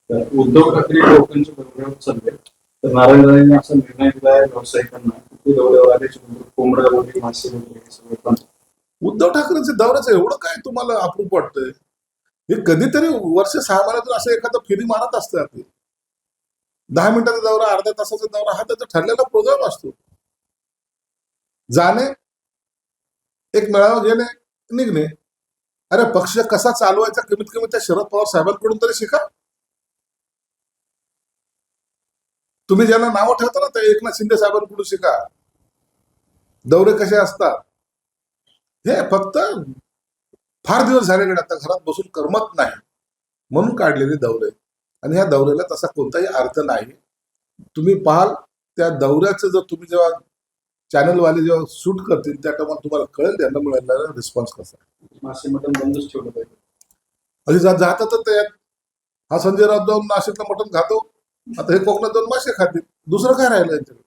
तर उद्धव ठाकरे लोकांच्या बरोबर चालले तर नारायण राणेंनी असा निर्णय दिला व्यावसायिकांना की दौऱ्यावर आल्याच्या नंतर कोंबड्या वगैरे मासे वगैरे हे सगळं पण उद्धव ठाकरेंचे दौऱ्याचं एवढं काय तुम्हाला अप्रूप वाटतंय? हे कधीतरी वर्ष 6 महिन्यातून असं एखादा फेरी मारत असते आपली. 10 मिनिटाचा दौरा, अर्ध्या तासाचा दौरा हा त्याचा ठरलेला प्रोग्राम असतो. जाणे, एक मेळावा घेणे, निघणे. अरे पक्ष कसा चालवायचा कमीत कमी त्या शरद पवार साहेबांकडून तरी शिका. तुम्ही ज्यांना नावं ठेवता ना त्या एकनाथ शिंदे साहेबांकडून शिका. दौरे कसे असतात हे फक्त फार दिवस झाले आता घरात बसून करमत नाही म्हणून काढलेले दौरे. आणि ह्या दौऱ्याला तसा कोणताही अर्थ नाही. तुम्ही पाहाल त्या दौऱ्याचं जर तुम्ही जेव्हा चॅनलवाले जेव्हा शूट करतील त्या टायमाला तुम्हाला कळेल त्यांना मिळालेला रिस्पॉन्स कसा. मासे मटण बंदच ठेवलं पाहिजे. आणि जातात तर हा संजय राऊत जाऊन नाशिकला मटण खातो, आता हे कोकणात जाऊन मासे खातील. दुसरं काय राहिलं